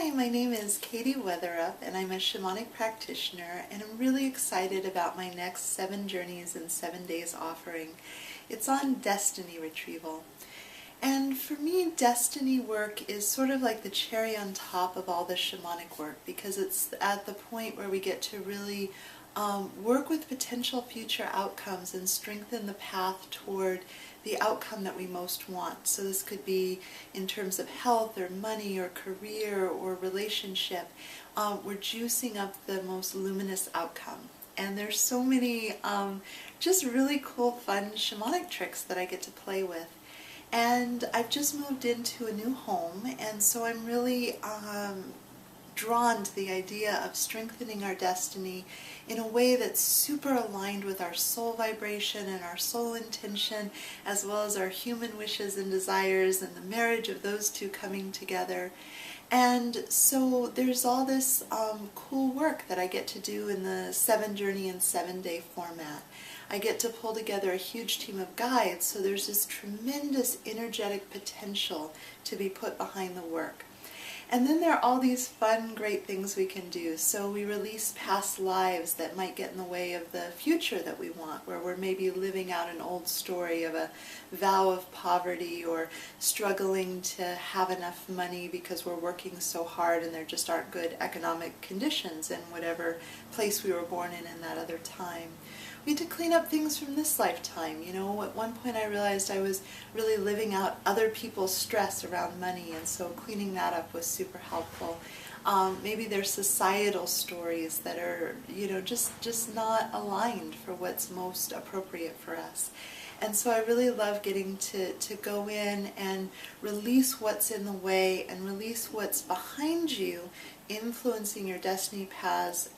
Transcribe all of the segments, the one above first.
Hi, my name is Katie Weatherup and I'm a shamanic practitioner, and I'm really excited about my next 7 Journeys in 7 Days offering. It's on destiny retrieval. And for me, destiny work is sort of like the cherry on top of all the shamanic work, because it's at the point where we get to really work with potential future outcomes and strengthen the path toward the outcome that we most want. So this could be in terms of health or money or career or relationship. We're juicing up the most luminous outcome. And there's so many just really cool, fun shamanic tricks that I get to play with. And I've just moved into a new home, and so I'm really drawn to the idea of strengthening our destiny in a way that's super aligned with our soul vibration and our soul intention, as well as our human wishes and desires and the marriage of those two coming together. And so there's all this cool work that I get to do in the 7 Journey in 7 Day format. I get to pull together a huge team of guides, so there's this tremendous energetic potential to be put behind the work. And then there are all these fun, great things we can do. So we release past lives that might get in the way of the future that we want, where we're maybe living out an old story of a vow of poverty or struggling to have enough money because we're working so hard and there just aren't good economic conditions in whatever place we were born in that other time. We had to clean up things from this lifetime. You know, at one point I realized I was really living out other people's stress around money, and so cleaning that up was super helpful. Maybe there's societal stories that are, you know, just not aligned for what's most appropriate for us. And so I really love getting to go in and release what's in the way and release what's behind you, influencing your destiny paths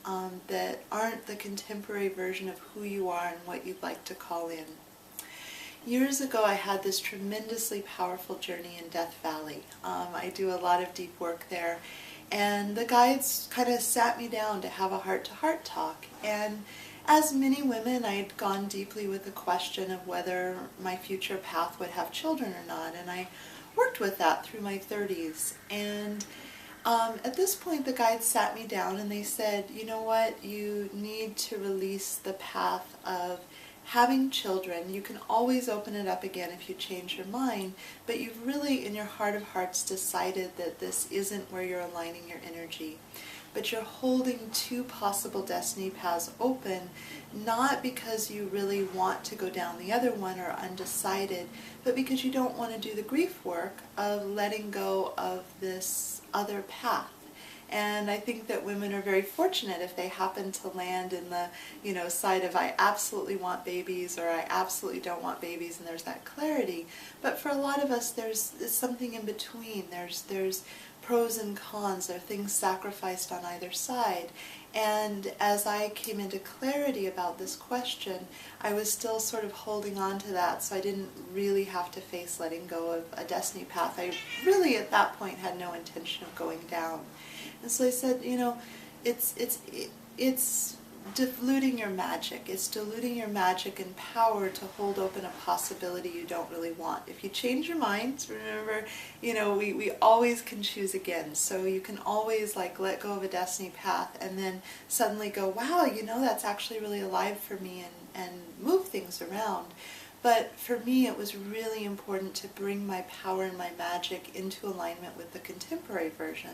that aren't the contemporary version of who you are and what you'd like to call in. Years ago I had this tremendously powerful journey in Death Valley. I do a lot of deep work there, and the guides kind of sat me down to have a heart-to-heart talk. And as many women, I had gone deeply with the question of whether my future path would have children or not, and I worked with that through my 30s. And at this point the guides sat me down and they said, you know what, you need to release the path of having children. You can always open it up again if you change your mind, but you've really in your heart of hearts decided that this isn't where you're aligning your energy. But you're holding 2 possible destiny paths open, not because you really want to go down the other one or undecided, but because you don't want to do the grief work of letting go of this other path. And I think that women are very fortunate if they happen to land in the, you know, side of I absolutely want babies or I absolutely don't want babies, and there's that clarity. But for a lot of us, there's something in between. There's pros and cons. There are things sacrificed on either side. And as I came into clarity about this question, I was still sort of holding on to that, so I didn't really have to face letting go of a destiny path I really at that point had no intention of going down. And so I said, you know, it's diluting your magic. It's diluting your magic and power to hold open a possibility you don't really want. If you change your mind, remember, you know, we always can choose again. So you can always like let go of a destiny path and then suddenly go, wow, you know, that's actually really alive for me, and move things around. But for me, it was really important to bring my power and my magic into alignment with the contemporary version.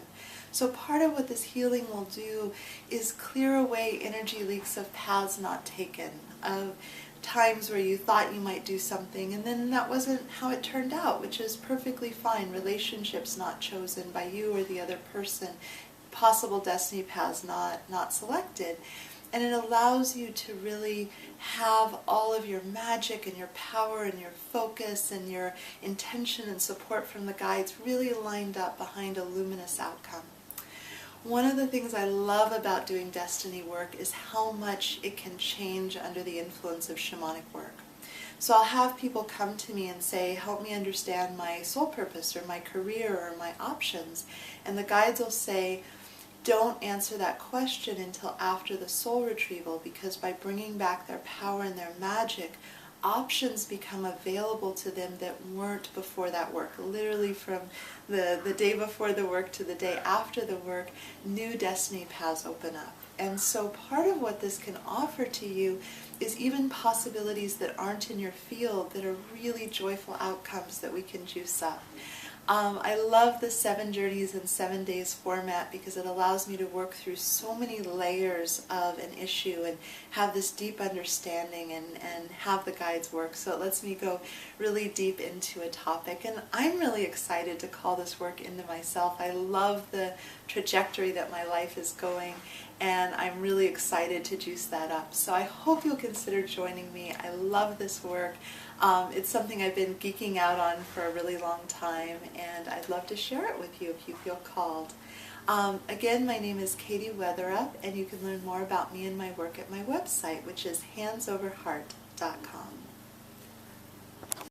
So part of what this healing will do is clear away energy leaks of paths not taken, of times where you thought you might do something and then that wasn't how it turned out, which is perfectly fine. Relationships not chosen by you or the other person, possible destiny paths not selected. And it allows you to really have all of your magic and your power and your focus and your intention and support from the guides really lined up behind a luminous outcome. One of the things I love about doing destiny work is how much it can change under the influence of shamanic work. So I'll have people come to me and say, help me understand my soul purpose or my career or my options. And the guides will say, don't answer that question until after the soul retrieval, because by bringing back their power and their magic, options become available to them that weren't before that work. Literally from the day before the work to the day after the work, new destiny paths open up. And so part of what this can offer to you is even possibilities that aren't in your field that are really joyful outcomes that we can juice up. I love the 7 journeys in 7 days format because it allows me to work through so many layers of an issue and have this deep understanding and have the guides work. So it lets me go really deep into a topic. And I'm really excited to call this work into myself. I love the trajectory that my life is going, and I'm really excited to juice that up. So I hope you'll consider joining me. I love this work. It's something I've been geeking out on for a really long time, and I'd love to share it with you if you feel called. Again, my name is Katie Weatherup, and you can learn more about me and my work at my website, which is handsoverheart.com.